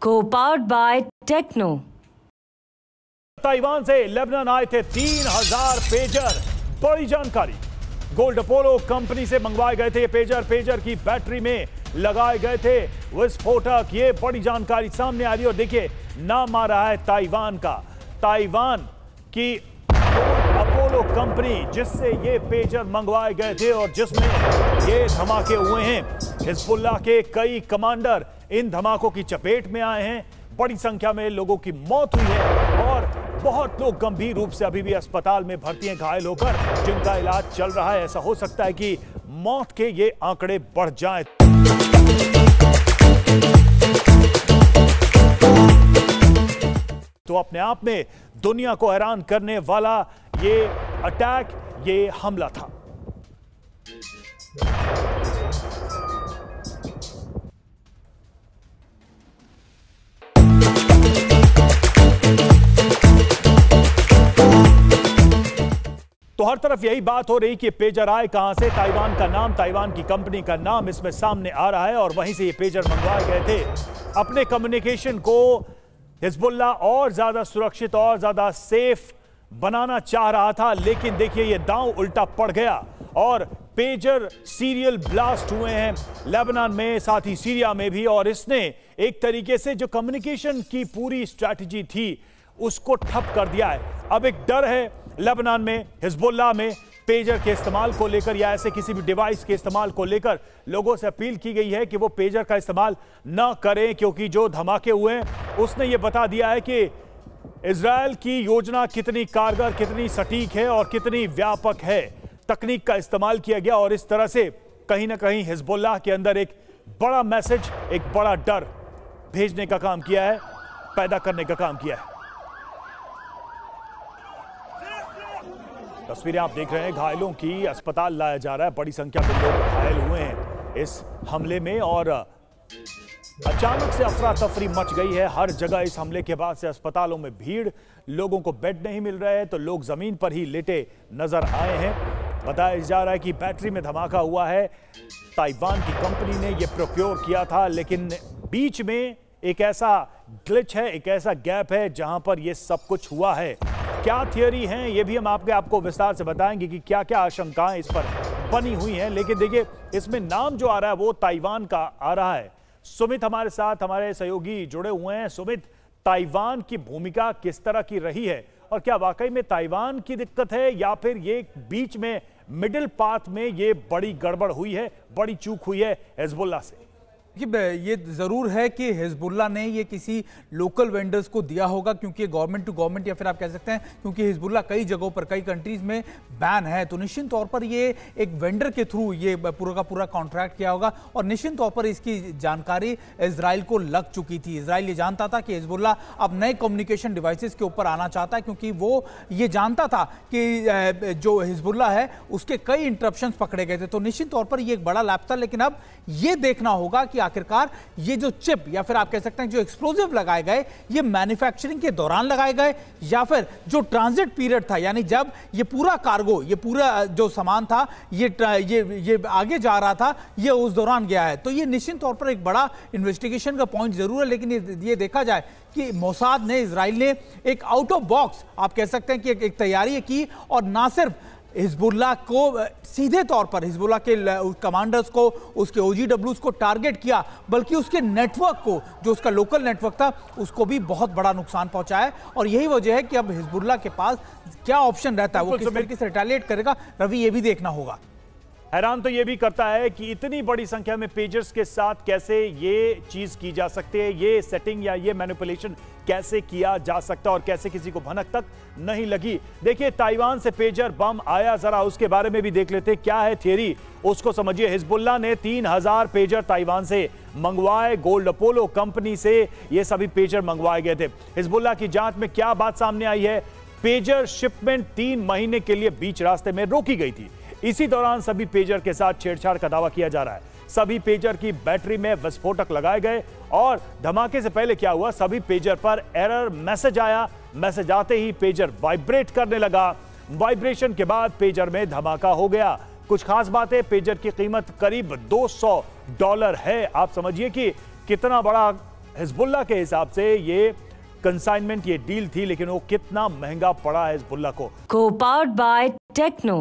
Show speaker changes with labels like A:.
A: Co-powered by Techno।
B: Taiwan से Lebanon आए थे 3000 पेजर। बड़ी जानकारी, गोल्ड अपोलो कंपनी से मंगवाए गए थे ये पेजर की बैटरी में लगाए गए थे विस्फोटक। ये बड़ी जानकारी सामने आ रही है और देखिए नाम आ रहा है ताइवान का। ताइवान की अपोलो कंपनी जिससे ये पेजर मंगवाए गए थे और जिसमें ये धमाके हुए हैं। हिजबुल्लाह के कई कमांडर इन धमाकों की चपेट में आए हैं। बड़ी संख्या में लोगों की मौत हुई है और बहुत लोग गंभीर रूप से अभी भी अस्पताल में भर्ती हैं घायल होकर, जिनका इलाज चल रहा है। ऐसा हो सकता है कि मौत के ये आंकड़े बढ़ जाएं। तो अपने आप में दुनिया को हैरान करने वाला ये अटैक, ये हमला था। तो हर तरफ यही बात हो रही कि पेजर आए कहां से, ताइवान का नाम, ताइवान की कंपनी का नाम इसमें सामने आ रहा है और वहीं से ये पेजर मंगवाए गए थे। अपने कम्युनिकेशन को हिजबुल्लाह और ज्यादा सुरक्षित और ज्यादा सेफ बनाना चाह रहा था, लेकिन देखिए ये दांव उल्टा पड़ गया और पेजर सीरियल ब्लास्ट हुए हैं लेबनान में, साथ ही सीरिया में भी। और इसने एक तरीके से जो कम्युनिकेशन की पूरी स्ट्रैटेजी थी उसको ठप कर दिया है। अब एक डर है लेबनान में, हिजबुल्लाह में पेजर के इस्तेमाल को लेकर या ऐसे किसी भी डिवाइस के इस्तेमाल को लेकर लोगों से अपील की गई है कि वो पेजर का इस्तेमाल न करें, क्योंकि जो धमाके हुए हैं उसने ये बता दिया है कि इजराइल की योजना कितनी कारगर, कितनी सटीक है और कितनी व्यापक है। तकनीक का इस्तेमाल किया गया और इस तरह से कहीं ना कहीं हिजबुल्लाह के अंदर एक बड़ा मैसेज, एक बड़ा डर भेजने का काम किया है, पैदा करने का काम किया है। तस्वीरें आप देख रहे हैं घायलों की, अस्पताल लाया जा रहा है। बड़ी संख्या में लोग घायल हुए हैं इस हमले में और अचानक से अफरा तफरी मच गई है हर जगह। इस हमले के बाद से अस्पतालों में भीड़, लोगों को बेड नहीं मिल रहे हैं तो लोग जमीन पर ही लेटे नजर आए हैं। बताया जा रहा है कि बैटरी में धमाका हुआ है, ताइवान की कंपनी ने यह प्रोक्योर किया था, लेकिन बीच में एक ऐसा ग्लिच है, एक ऐसा गैप है जहां पर यह सब कुछ हुआ है। क्या थियरी हैं ये भी हम आपको विस्तार से बताएंगे कि क्या क्या आशंकाएं इस पर बनी हुई हैं। लेकिन देखिए इसमें नाम जो आ रहा है वो ताइवान का आ रहा है। सुमित हमारे साथ, हमारे सहयोगी जुड़े हुए हैं। सुमित, ताइवान की भूमिका किस तरह की रही है और क्या वाकई में ताइवान की दिक्कत है या फिर ये बीच में मिडिल पाथ में ये बड़ी गड़बड़ हुई है, बड़ी चूक हुई है हिजबुल्लाह से?
C: ये जरूर है कि हिजबुल्लाह ने ये किसी लोकल वेंडर्स को दिया होगा, क्योंकि गवर्नमेंट टू गवर्नमेंट या फिर आप कह सकते हैं क्योंकि हिजबुल्लाह कई जगहों पर, कई कंट्रीज में बैन है, तो निश्चित तौर पर ये एक वेंडर के थ्रू ये पूरा का पूरा कॉन्ट्रैक्ट किया होगा। और निश्चित तौर पर इसकी जानकारी इजराइल को लग चुकी थी। इजराइल ये जानता था कि हिजबुल्लाह अब नए कम्युनिकेशन डिवाइसेस के ऊपर आना चाहता है, क्योंकि वो ये जानता था कि जो हिजबुल्लाह है उसके कई इंटरप्शंस पकड़े गए थे। तो निश्चित तौर पर ये एक बड़ा लैप था, लेकिन अब ये देखना होगा कि आखिरकार ये जो चिप या फिर आप कह सकते हैं जो एक्सप्लोजिव लगाए गए ये मैन्युफैक्चरिंग के दौरान लगाए गए या फिर जो ट्रांजिट पीरियड था, यानी जब ये पूरा कार्गो, ये पूरा जो सामान था ये आगे जा रहा था, ये उस दौरान गया है। तो ये निश्चित तौर पर एक बड़ा इन्वेस्टिगेशन का पॉइंट जरूर है। लेकिन ये देखा जाए कि मोसाद ने, इजराइल ने एक आउट ऑफ बॉक्स आप कह सकते हैं कि एक तैयारी की और ना सिर्फ हिजबुल्लाह को सीधे तौर पर, हिजबुल्लाह के कमांडर्स को, उसके OGWs को टारगेट किया, बल्कि उसके नेटवर्क को, जो उसका लोकल नेटवर्क था, उसको भी बहुत बड़ा नुकसान पहुंचाया। और यही वजह है कि अब हिजबुल्लाह के पास क्या ऑप्शन रहता है, वो किस तरीके से रिटेलिएट करेगा, रवि, ये भी देखना होगा।
B: हैरान तो ये भी करता है कि इतनी बड़ी संख्या में पेजर्स के साथ कैसे ये चीज की जा सकती है, ये सेटिंग या ये मैनिपुलेशन कैसे किया जा सकता है और कैसे किसी को भनक तक नहीं लगी। देखिए ताइवान से पेजर बम आया, जरा उसके बारे में भी देख लेते हैं क्या है थियरी, उसको समझिए। हिजबुल्लाह ने 3000 पेजर ताइवान से मंगवाए, गोल्ड अपोलो कंपनी से ये सभी पेजर मंगवाए गए थे। हिजबुल्लाह की जांच में क्या बात सामने आई है, पेजर शिपमेंट 3 महीने के लिए बीच रास्ते में रोकी गई थी। इसी दौरान सभी पेजर के साथ छेड़छाड़ का दावा किया जा रहा है। सभी पेजर की बैटरी में विस्फोटक लगाए गए और धमाके से पहले क्या हुआ, सभी पेजर पर एरर मैसेज आया। मैसेज आते ही पेजर वाइब्रेट करने लगा। वाइब्रेशन के बाद पेजर में धमाका हो गया। कुछ खास बात है, पेजर की कीमत करीब $200 है। आप समझिए कि कितना बड़ा हिजबुल्लाह के हिसाब से ये कंसाइनमेंट, ये डील थी, लेकिन वो कितना महंगा पड़ा है हिजबुल्लाह को।
A: Co-powered by Techno.